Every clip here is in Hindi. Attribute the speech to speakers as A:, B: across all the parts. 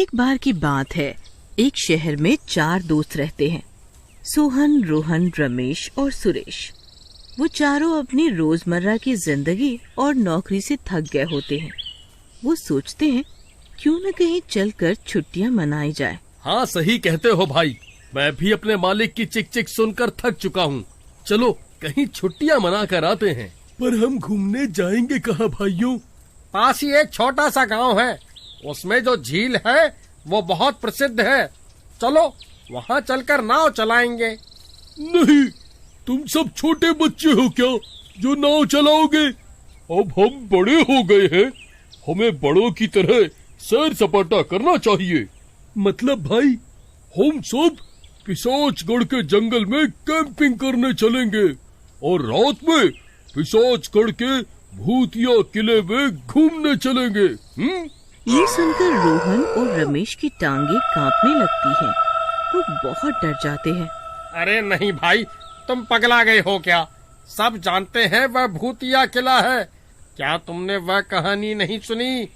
A: एक बार की बात है, एक शहर में 4 दोस्त रहते हैं, सोहन, रोहन, रमेश और सुरेश। वो चारों अपनी रोजमर्रा की जिंदगी और नौकरी से थक गए होते हैं। वो सोचते हैं क्यों न कहीं चलकर छुट्टियां मनाई जाए।
B: हाँ, सही कहते हो भाई, मैं भी अपने मालिक की चिक चिक सुनकर थक चुका हूँ। चलो कहीं छुट्टियां मना कर आते हैं।
C: पर हम घूमने जाएंगे कहाँ भाइयों?
D: पास ही एक छोटा सा गांव है, उसमें जो झील है वो बहुत प्रसिद्ध है। चलो वहाँ चलकर नाव चलाएंगे।
C: नहीं, तुम सब छोटे बच्चे हो क्या जो नाव चलाओगे? अब हम बड़े हो गए हैं, हमें बड़ों की तरह सैर सपाटा करना चाहिए। मतलब भाई, हम सब पिशाचगढ़ के जंगल में कैंपिंग करने चलेंगे और रात में पिशाचगढ़ के भूतिया किले में घूमने चलेंगे।
A: ये सुनकर रोहन और रमेश की टांगे कांपने लगती हैं। वो बहुत डर जाते हैं।
D: अरे नहीं भाई, तुम पगला गए हो क्या? सब जानते हैं वह भूतिया किला है। क्या तुमने वह कहानी नहीं सुनी?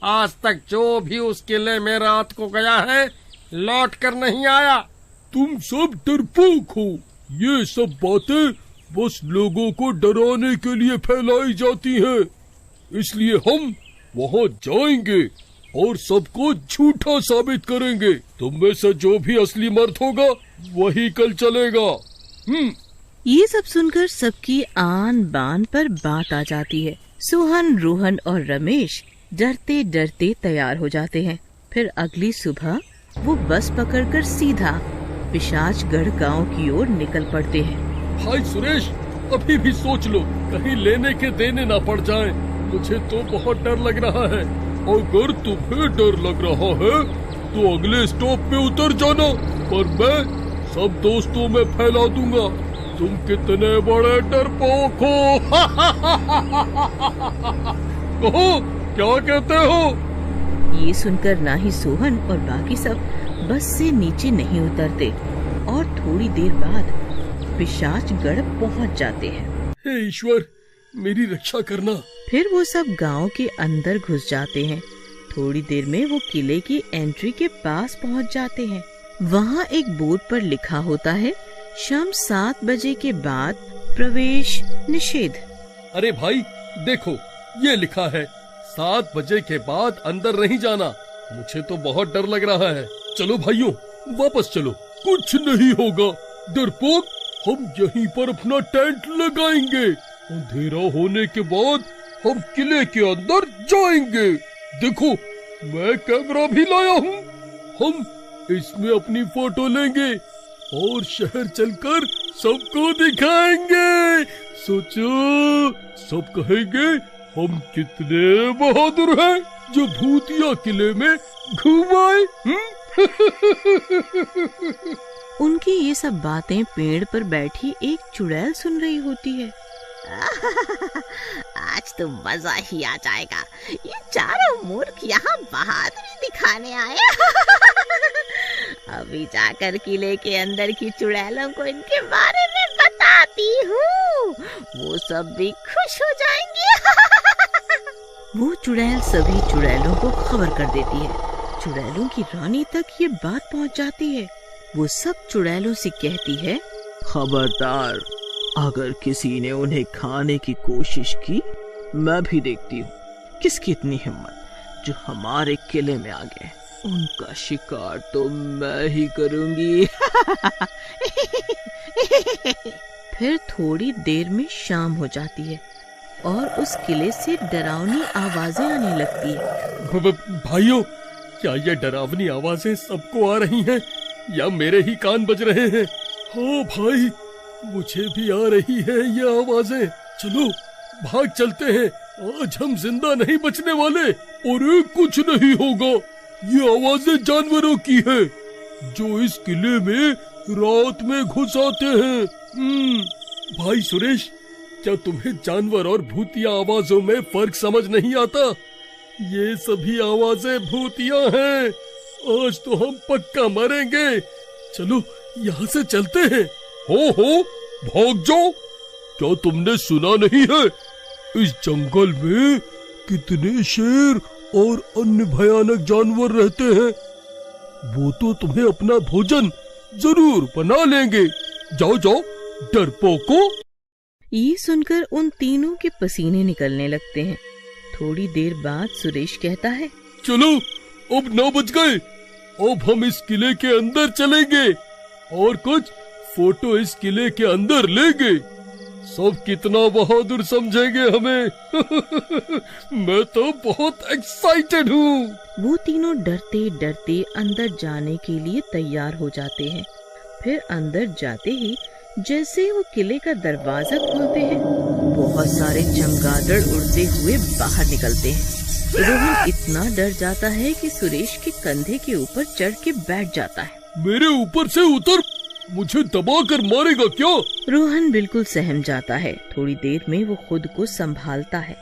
D: आज तक जो भी उस किले में रात को गया है लौट कर नहीं आया।
C: तुम सब डरपोक हो। ये सब बातें बस लोगों को डराने के लिए फैलाई जाती हैं। इसलिए हम वहाँ जाएंगे और सबको झूठा साबित करेंगे। तुम में से जो भी असली मर्द होगा वही कल चलेगा।
A: ये सब सुनकर सबकी आन बान पर बात आ जाती है। सोहन, रोहन और रमेश डरते डरते तैयार हो जाते हैं। फिर अगली सुबह वो बस पकड़कर सीधा पिशाचगढ़ गांव की ओर निकल पड़ते हैं।
C: भाई सुरेश, अभी भी सोच लो, कहीं लेने के देने ना पड़ जाएं। मुझे तो बहुत डर लग रहा है। अगर तुम्हें डर लग रहा है तो अगले स्टॉप पे उतर जाना, पर मैं सब दोस्तों में फैला दूंगा तुम कितने बड़े डरपोक हो। कहो, क्या कहते हो?
A: ये सुनकर ना ही सोहन और बाकी सब बस से नीचे नहीं उतरते और थोड़ी देर बाद पिशाचगढ़ पहुंच जाते हैं।
C: हे ईश्वर, मेरी रक्षा करना।
A: फिर वो सब गांव के अंदर घुस जाते हैं। थोड़ी देर में वो किले की एंट्री के पास पहुंच जाते हैं। वहाँ एक बोर्ड पर लिखा होता है, शाम 7 बजे के बाद प्रवेश निषेध।
C: अरे भाई देखो, ये लिखा है 7 बजे के बाद अंदर नहीं जाना। मुझे तो बहुत डर लग रहा है। चलो भाइयों, वापस चलो, कुछ नहीं होगा। डरपोक, हम यहीं पर अपना टेंट लगाएंगे। अंधेरा होने के बाद हम किले के अंदर जाएंगे। देखो, मैं कैमरा भी लाया हूँ। हम इसमें अपनी फोटो लेंगे और शहर चलकर सबको दिखाएंगे। सोचो, सब कहेंगे हम कितने बहादुर हैं जो भूतिया किले में घूम आए।
A: उनकी ये सब बातें पेड़ पर बैठी एक चुड़ैल सुन रही होती है।
E: आज तो मजा ही आ जाएगा। ये चारों मूर्ख यहाँ बहादुरी दिखाने आए। अभी जाकर किले के अंदर की चुड़ैलों को इनके बारे में बताती हूँ, वो सब भी खुश हो जाएंगे।
A: वो चुड़ैल सभी चुड़ैलों को खबर कर देती है। चुड़ैलों की रानी तक ये बात पहुँच जाती है। वो सब चुड़ैलों से कहती है,
F: खबरदार, अगर किसी ने उन्हें खाने की कोशिश की, मैं भी देखती हूँ किसकी इतनी हिम्मत जो हमारे किले में आ गए। उनका शिकार तो मैं ही करूंगी।
A: फिर थोड़ी देर में शाम हो जाती है और उस किले से डरावनी आवाजें आने लगती है।
C: भाइयों, क्या ये डरावनी आवाजें सबको आ रही हैं या मेरे ही कान बज रहे हैं? हाँ भाई, मुझे भी आ रही है ये आवाजें। चलो भाग चलते हैं, आज हम जिंदा नहीं बचने वाले। और कुछ नहीं होगा, ये आवाजें जानवरों की है जो इस किले में रात में घुस आते हैं। भाई सुरेश, क्या तुम्हें जानवर और भूतिया आवाजों में फर्क समझ नहीं आता? ये सभी आवाजें भूतिया हैं। आज तो हम पक्का मरेंगे। चलो यहाँ से चलते हैं। हो भाग जाओ। क्या तुमने सुना नहीं है, इस जंगल में कितने शेर और अन्य भयानक जानवर रहते हैं? वो तो तुम्हें अपना भोजन जरूर बना लेंगे। जाओ जाओ डरपोको।
A: ये सुनकर उन तीनों के पसीने निकलने लगते हैं। थोड़ी देर बाद सुरेश कहता है,
C: चलो अब 9 बज गए, अब हम इस किले के अंदर चलेंगे और कुछ फोटो इस किले के अंदर लेंगे। सब कितना बहादुर समझेंगे हमें। मैं तो बहुत एक्साइटेड हूँ।
A: वो तीनों डरते डरते अंदर जाने के लिए तैयार हो जाते हैं। फिर अंदर जाते ही जैसे ही वो किले का दरवाजा खोलते हैं, बहुत सारे चमगादड़ उड़ते हुए बाहर निकलते हैं। रोहन इतना डर जाता है कि सुरेश के कंधे के ऊपर चढ़ के बैठ जाता है।
C: मेरे ऊपर से उतर, मुझे दबा कर मारेगा क्या?
A: रोहन बिल्कुल सहम जाता है। थोड़ी देर में वो खुद को संभालता है,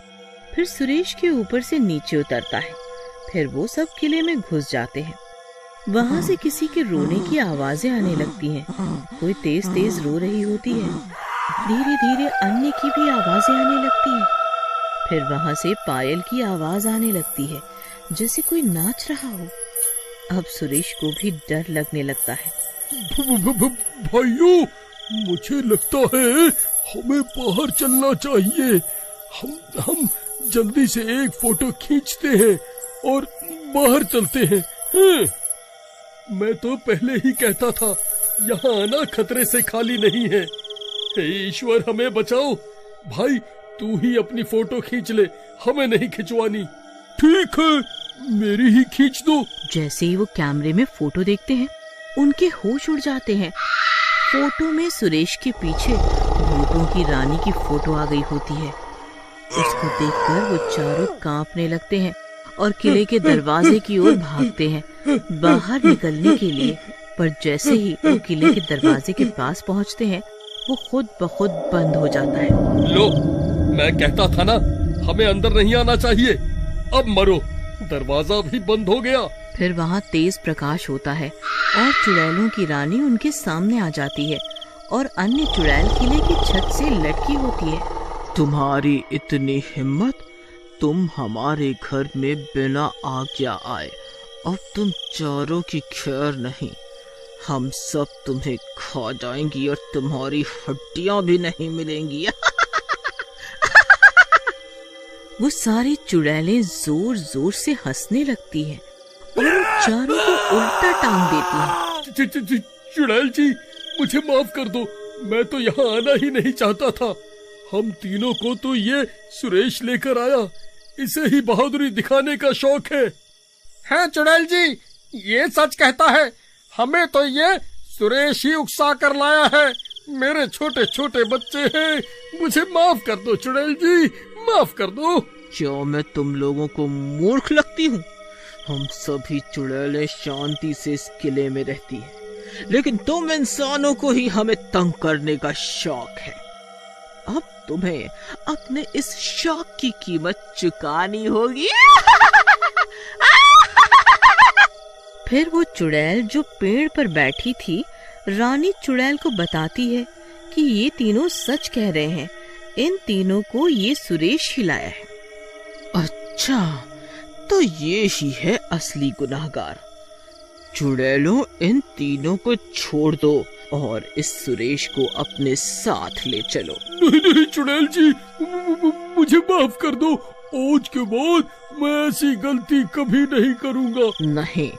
A: फिर सुरेश के ऊपर से नीचे उतरता है। फिर वो सब किले में घुस जाते हैं। वहाँ से किसी के रोने की आवाजें आने लगती हैं। कोई तेज तेज रो रही होती है। धीरे धीरे अन्य की भी आवाजें आने लगती हैं। फिर वहाँ से पायल की आवाज आने लगती है, जैसे कोई नाच रहा हो। अब सुरेश को भी डर लगने लगता है।
C: भाइयों, मुझे लगता है हमें बाहर चलना चाहिए। हम जल्दी से एक फोटो खींचते हैं और बाहर चलते हैं। मैं तो पहले ही कहता था, यहाँ आना खतरे से खाली नहीं है। हे ईश्वर, हमें बचाओ। भाई तू ही अपनी फोटो खींच ले, हमें नहीं खिंचवानी। ठीक है, मेरी ही खींच दो।
A: जैसे ही वो कैमरे में फोटो देखते हैं, उनके होश उड़ जाते हैं। फोटो में सुरेश के पीछे भूतों की रानी की फोटो आ गई होती है। उसको देखकर वो चारों कांपने लगते हैं और किले के दरवाजे की ओर भागते हैं बाहर निकलने के लिए। पर जैसे ही वो किले के दरवाजे के पास पहुंचते हैं, वो खुद ब खुद बंद हो जाता है।
B: लो, मैं कहता था ना, हमें अंदर नहीं आना चाहिए। अब मरो, दरवाजा भी बंद हो गया।
A: फिर वहाँ तेज प्रकाश होता है और चुड़ैलों की रानी उनके सामने आ जाती है और अन्य चुड़ैल किले की छत से लटकी होती है।
F: तुम्हारी इतनी हिम्मत, तुम हमारे घर में बिना आज्ञा आए। अब तुम चारों की खैर नहीं, हम सब तुम्हें खा जाएंगी और तुम्हारी हड्डियां भी नहीं मिलेंगी।
A: वो सारी चुड़ैलें जोर जोर से हंसने लगती हैं और उन चारों को उल्टा टांग देती हैं।
C: चुड़ैल जी, मुझे माफ कर दो, मैं तो यहाँ आना ही नहीं चाहता था। हम तीनों को तो ये सुरेश लेकर आया, इसे ही बहादुरी दिखाने का शौक है।
D: हाँ चुड़ैल जी, ये सच कहता है। हमें तो ये सुरेश ही उकसा कर लाया है। मेरे छोटे छोटे बच्चे हैं, मुझे माफ कर दो चुड़ैल जी, माफ कर दो।
F: क्या मैं तुम लोगों को मूर्ख लगती हूँ? हम सभी चुड़ैलें शांति से इस किले में रहती हैं, लेकिन तुम इंसानों को ही हमें तंग करने का शौक है। अब तुम्हें अपने इस शौक की कीमत चुकानी होगी।
A: फिर वो चुड़ैल जो पेड़ पर बैठी थी, रानी चुड़ैल को बताती है कि ये तीनों सच कह रहे हैं। इन तीनों को ये सुरेश ही लाया है।
F: अच्छा, तो ये ही है असली गुनाहगार। चुड़ैलों, इन तीनों को छोड़ दो और इस सुरेश को अपने साथ ले चलो।
C: नहीं नहीं चुड़ैल जी, मुझे माफ कर दो। आज के बाद मैं ऐसी गलती कभी नहीं करूँगा।
F: नहीं,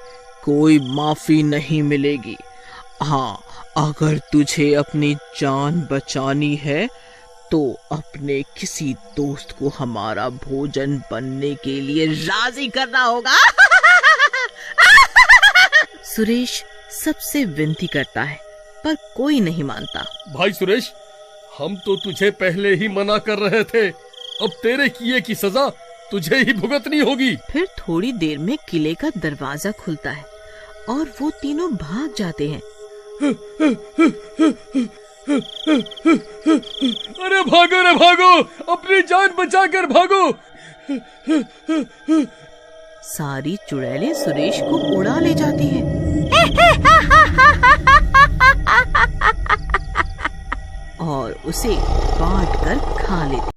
F: कोई माफी नहीं मिलेगी। हाँ, अगर तुझे अपनी जान बचानी है तो अपने किसी दोस्त को हमारा भोजन बनने के लिए राजी करना होगा।
A: सुरेश सबसे विनती करता है, पर कोई नहीं मानता।
B: भाई सुरेश, हम तो तुझे पहले ही मना कर रहे थे। अब तेरे किए की सजा तुझे ही भुगतनी होगी।
A: फिर थोड़ी देर में किले का दरवाजा खुलता है और वो तीनों भाग जाते हैं।
C: अरे भागो रे भागो, अपनी जान बचाकर भागो।
A: सारी चुड़ैलें सुरेश को उड़ा ले जाती हैं और उसे काट कर खा लेती।